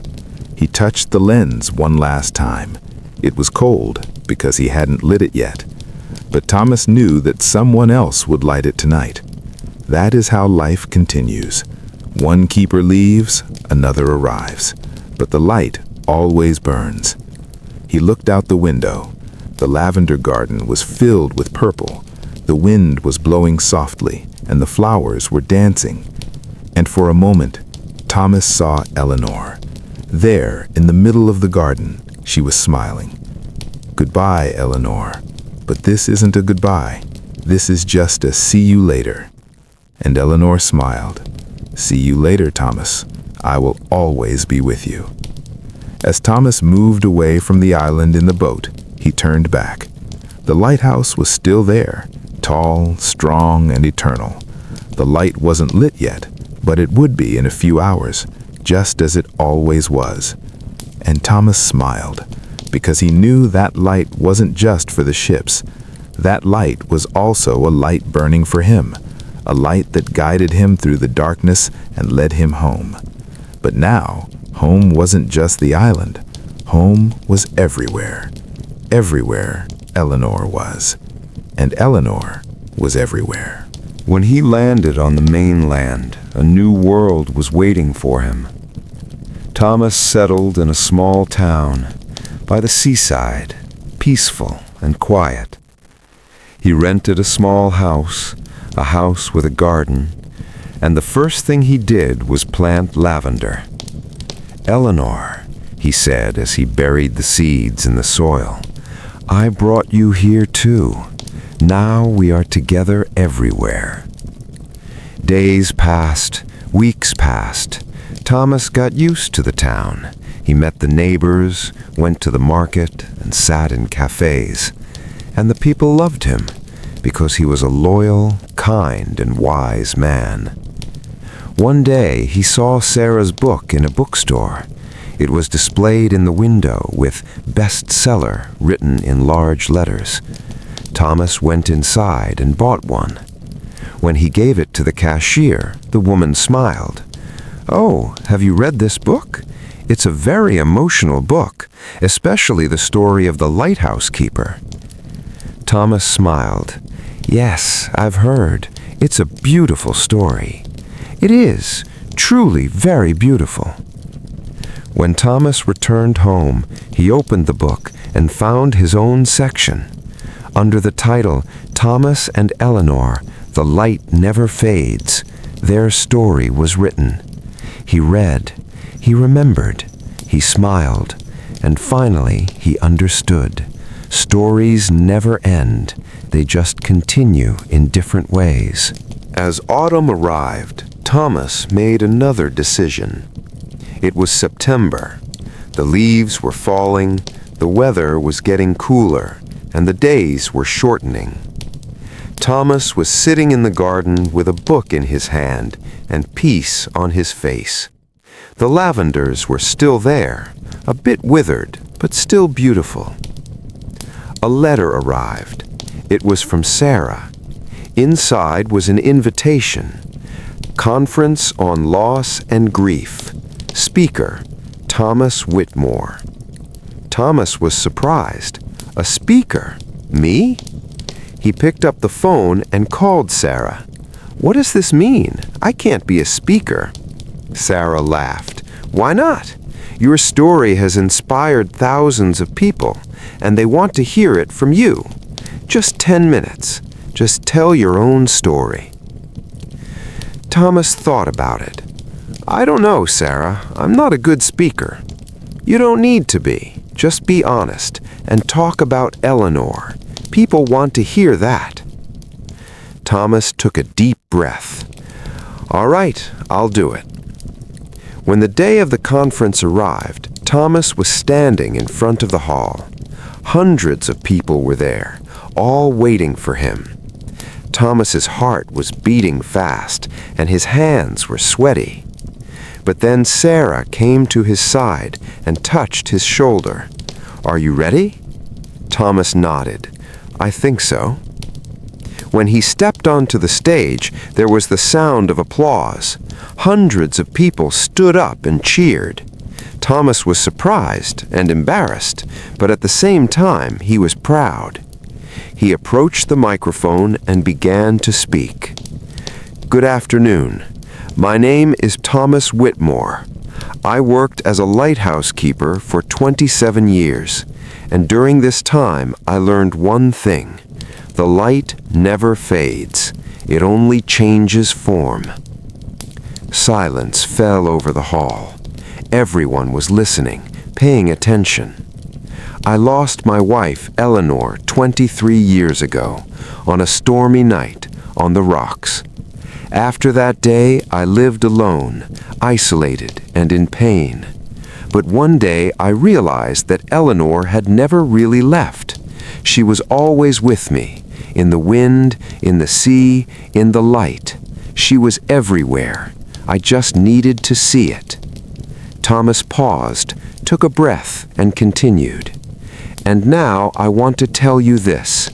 He touched the lens one last time. It was cold because he hadn't lit it yet. But Thomas knew that someone else would light it tonight. That is how life continues. One keeper leaves, another arrives. But the light always burns. He looked out the window. The lavender garden was filled with purple. The wind was blowing softly, and the flowers were dancing. And for a moment, Thomas saw Eleanor. There, in the middle of the garden, she was smiling. "Goodbye, Eleanor. But this isn't a goodbye. This is just a see you later." And Eleanor smiled. "See you later, Thomas. I will always be with you." As Thomas moved away from the island in the boat, he turned back. The lighthouse was still there, tall, strong, and eternal. The light wasn't lit yet, but it would be in a few hours, just as it always was. And Thomas smiled, because he knew that light wasn't just for the ships. That light was also a light burning for him, a light that guided him through the darkness and led him home. But now, home wasn't just the island. Home was everywhere. Everywhere Eleanor was. And Eleanor was everywhere. When he landed on the mainland, a new world was waiting for him. Thomas settled in a small town by the seaside, peaceful and quiet. He rented a small house, a house with a garden, and the first thing he did was plant lavender. "Eleanor," he said as he buried the seeds in the soil, "I brought you here too. Now we are together everywhere." Days passed, weeks passed. Thomas got used to the town. He met the neighbors, went to the market, and sat in cafes. And the people loved him because he was a loyal, kind, and wise man. One day, he saw Sarah's book in a bookstore. It was displayed in the window with bestseller written in large letters. Thomas went inside and bought one. When he gave it to the cashier, the woman smiled. "Oh, have you read this book? It's a very emotional book, especially the story of the lighthouse keeper." Thomas smiled. "Yes, I've heard. It's a beautiful story." "It is, truly very beautiful." When Thomas returned home, he opened the book and found his own section. Under the title, Thomas and Eleanor, The Light Never Fades, their story was written. He read, he remembered, he smiled, and finally he understood. Stories never end, they just continue in different ways. As autumn arrived, Thomas made another decision. It was September. The leaves were falling, the weather was getting cooler, and the days were shortening. Thomas was sitting in the garden with a book in his hand and peace on his face. The lavenders were still there, a bit withered, but still beautiful. A letter arrived. It was from Sarah. Inside was an invitation. Conference on Loss and Grief. Speaker, Thomas Whitmore. Thomas was surprised. A speaker? Me? He picked up the phone and called Sarah. "What does this mean? I can't be a speaker." Sarah laughed. "Why not? Your story has inspired thousands of people, and they want to hear it from you. Just 10 minutes. Just tell your own story." Thomas thought about it. "I don't know, Sarah. I'm not a good speaker." "You don't need to be. Just be honest and talk about Eleanor. People want to hear that." Thomas took a deep breath. "All right, I'll do it." When the day of the conference arrived, Thomas was standing in front of the hall. Hundreds of people were there, all waiting for him. Thomas's heart was beating fast, and his hands were sweaty. But then Sarah came to his side and touched his shoulder. "Are you ready?" Thomas nodded. "I think so." When he stepped onto the stage, there was the sound of applause. Hundreds of people stood up and cheered. Thomas was surprised and embarrassed, but at the same time he was proud. He approached the microphone and began to speak. "Good afternoon. My name is Thomas Whitmore. I worked as a lighthouse keeper for 27 years, and during this time I learned one thing. The light never fades. It only changes form." Silence fell over the hall. Everyone was listening, paying attention. "I lost my wife, Eleanor, 23 years ago, on a stormy night on the rocks. After that day, I lived alone, isolated and in pain. But one day I realized that Eleanor had never really left. She was always with me, in the wind, in the sea, in the light. She was everywhere. I just needed to see it." Thomas paused, took a breath, and continued. "And now I want to tell you this.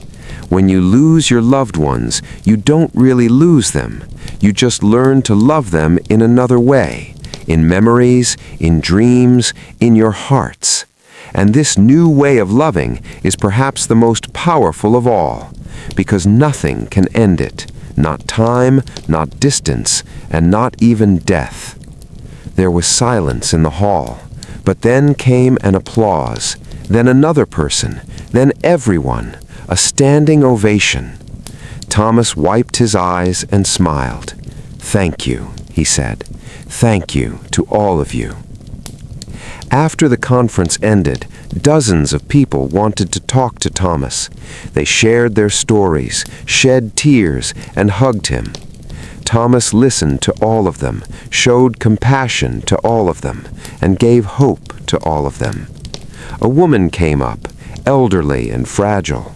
When you lose your loved ones, you don't really lose them. You just learn to love them in another way, in memories, in dreams, in your hearts. And this new way of loving is perhaps the most powerful of all, because nothing can end it, not time, not distance, and not even death." There was silence in the hall, but then came an applause, then another person, then everyone, a standing ovation. Thomas wiped his eyes and smiled. "Thank you," he said. "Thank you to all of you." After the conference ended, dozens of people wanted to talk to Thomas. They shared their stories, shed tears, and hugged him. Thomas listened to all of them, showed compassion to all of them, and gave hope to all of them. A woman came up, elderly and fragile.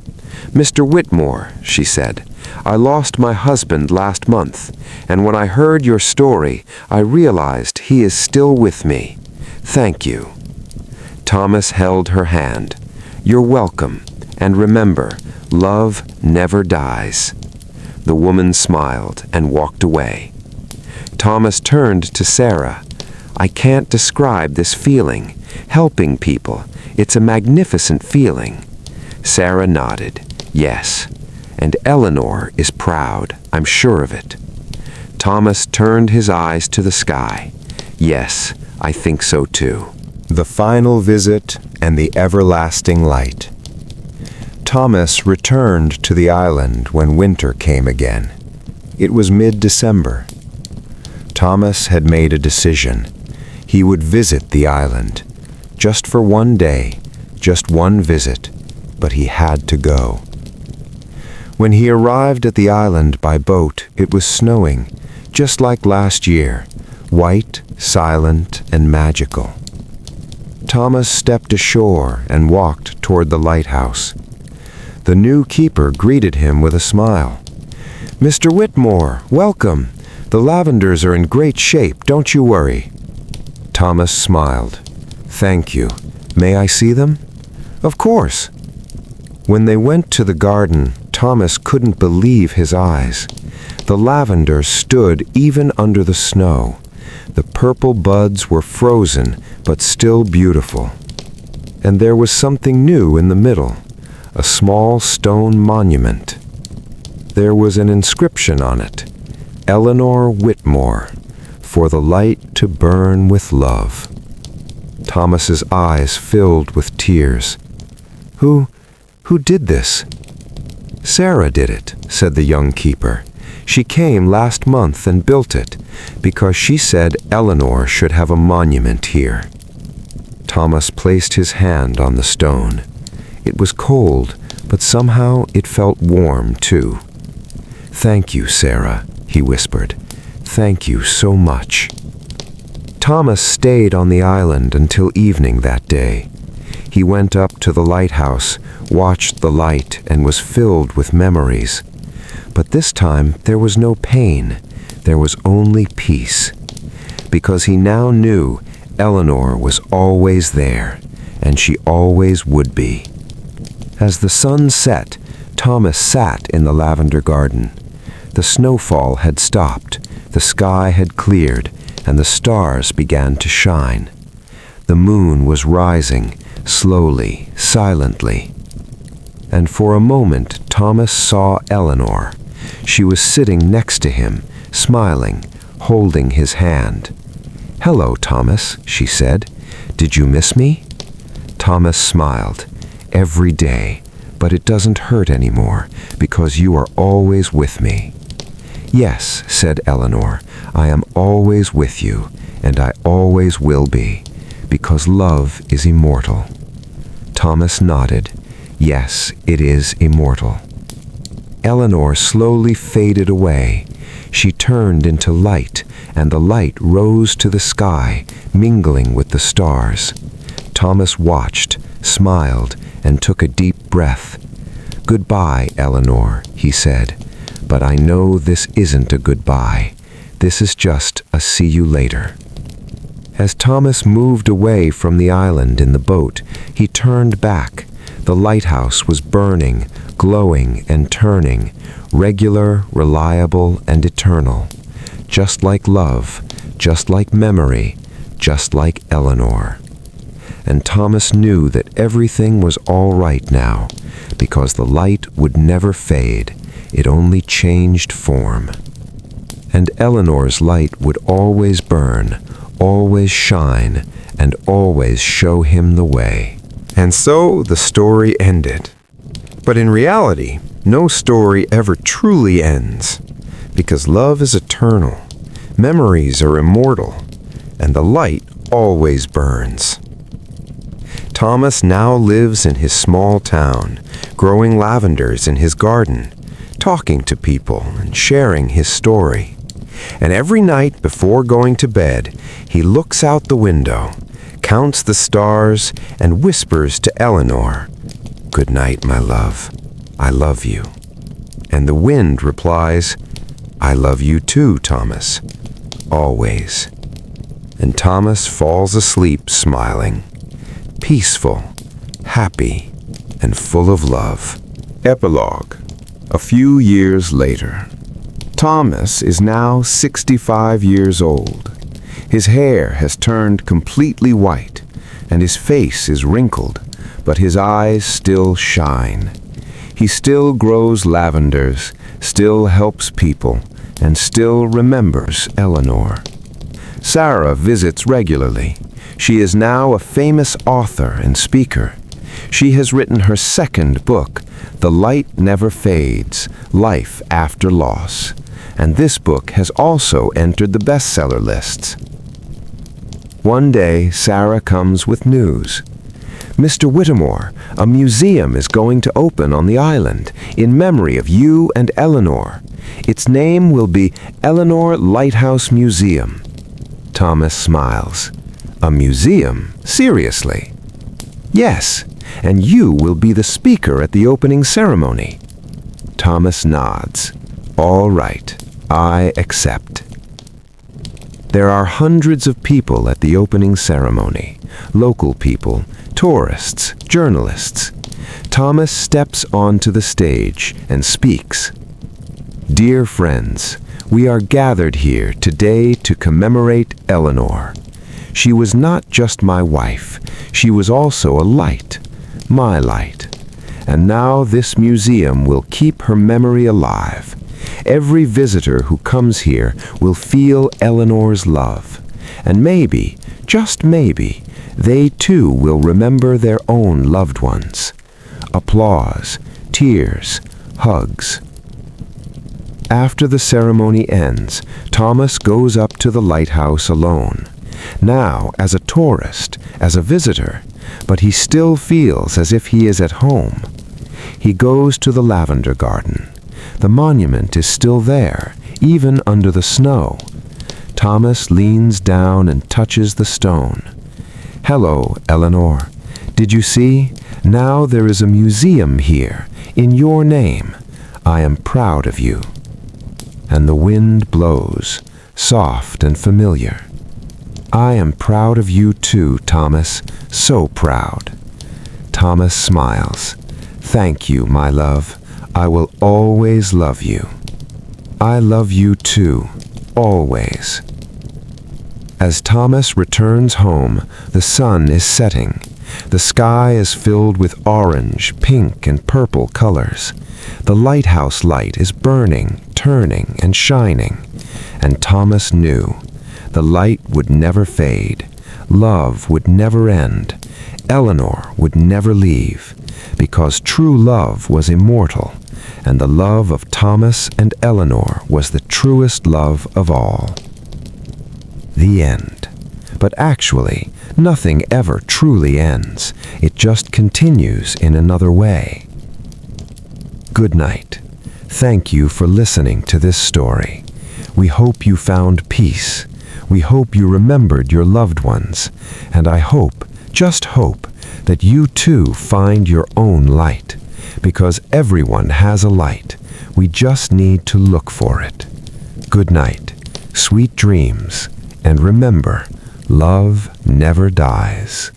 "Mr. Whitmore," she said, "I lost my husband last month, and when I heard your story, I realized he is still with me. Thank you." Thomas held her hand. "You're welcome, and remember, love never dies." The woman smiled and walked away. Thomas turned to Sarah. "I can't describe this feeling. Helping people, it's a magnificent feeling." Sarah nodded. "Yes, and Eleanor is proud, I'm sure of it." Thomas turned his eyes to the sky. "Yes, I think so too." The final visit and the everlasting light. Thomas returned to the island when winter came again. It was mid-December. Thomas had made a decision. He would visit the island, just for one day, just one visit, but he had to go. When he arrived at the island by boat, it was snowing, just like last year, white, silent, and magical. Thomas stepped ashore and walked toward the lighthouse. The new keeper greeted him with a smile. "Mr. Whitmore, welcome. The lavenders are in great shape, don't you worry." Thomas smiled. "Thank you. May I see them?" "Of course." When they went to the garden, Thomas couldn't believe his eyes. The lavender stood even under the snow. The purple buds were frozen, but still beautiful. And there was something new in the middle, a small stone monument. There was an inscription on it, "Eleanor Whitmore, for the light to burn with love." Thomas's eyes filled with tears. Who did this?" "Sarah did it," said the young keeper. "She came last month and built it, because she said Eleanor should have a monument here." Thomas placed his hand on the stone. It was cold, but somehow it felt warm too. "Thank you, Sarah," he whispered. "Thank you so much." Thomas stayed on the island until evening that day. He went up to the lighthouse, watched the light, and was filled with memories. But this time there was no pain, there was only peace. Because he now knew Eleanor was always there, and she always would be. As the sun set, Thomas sat in the lavender garden. The snowfall had stopped, the sky had cleared, and the stars began to shine. The moon was rising, slowly, silently. And for a moment Thomas saw Eleanor. She was sitting next to him, smiling, holding his hand. "Hello, Thomas," she said. "Did you miss me?" Thomas smiled. "Every day, but it doesn't hurt anymore, because you are always with me." "Yes," said Eleanor, "I am always with you, and I always will be, because love is immortal." Thomas nodded. "Yes, it is immortal." Eleanor slowly faded away. She turned into light, and the light rose to the sky, mingling with the stars. Thomas watched, smiled, and took a deep breath. "Goodbye, Eleanor," he said. "But I know this isn't a goodbye. This is just a see you later." As Thomas moved away from the island in the boat, he turned back. The lighthouse was burning, glowing and turning, regular, reliable, and eternal. Just like love, just like memory, just like Eleanor. And Thomas knew that everything was all right now, because the light would never fade, it only changed form. And Eleanor's light would always burn, always shine, and always show him the way. And so the story ended. But in reality, no story ever truly ends, because love is eternal, memories are immortal, and the light always burns. Thomas now lives in his small town, growing lavenders in his garden, talking to people and sharing his story. And every night before going to bed, he looks out the window, counts the stars, and whispers to Eleanor, "Good night, my love. I love you." And the wind replies, "I love you too, Thomas. Always." And Thomas falls asleep smiling, peaceful, happy, and full of love. Epilogue. A few years later. Thomas is now 65 years old. His hair has turned completely white, and his face is wrinkled, but his eyes still shine. He still grows lavenders, still helps people, and still remembers Eleanor. Sarah visits regularly. She is now a famous author and speaker. She has written her second book, The Light Never Fades, Life After Loss, and this book has also entered the bestseller lists. One day, Sarah comes with news. "Mr. Whittemore, a museum is going to open on the island in memory of you and Eleanor. Its name will be Eleanor Lighthouse Museum." Thomas smiles. "A museum? Seriously?" "Yes, and you will be the speaker at the opening ceremony." Thomas nods. "All right, I accept." There are hundreds of people at the opening ceremony. Local people, tourists, journalists. Thomas steps onto the stage and speaks. "Dear friends, we are gathered here today to commemorate Eleanor. She was not just my wife, she was also a light, my light. And now this museum will keep her memory alive. Every visitor who comes here will feel Eleanor's love. And maybe, just maybe, they too will remember their own loved ones." Applause, tears, hugs. After the ceremony ends, Thomas goes up to the lighthouse alone. Now as a tourist, as a visitor, but he still feels as if he is at home. He goes to the lavender garden. The monument is still there, even under the snow. Thomas leans down and touches the stone. "Hello, Eleanor. Did you see? Now there is a museum here, in your name. I am proud of you." And the wind blows, soft and familiar. "I am proud of you too, Thomas, so proud." Thomas smiles. "Thank you, my love. I will always love you." "I love you too, always." As Thomas returns home, the sun is setting. The sky is filled with orange, pink, and purple colors. The lighthouse light is burning, turning, and shining. And Thomas knew the light would never fade. Love would never end. Eleanor would never leave, because true love was immortal, and the love of Thomas and Eleanor was the truest love of all. The end. But actually, nothing ever truly ends. It just continues in another way. Good night. Thank you for listening to this story. We hope you found peace. We hope you remembered your loved ones. And I hope, just hope, that you too find your own light. Because everyone has a light. We just need to look for it. Good night. Sweet dreams. And remember, love never dies.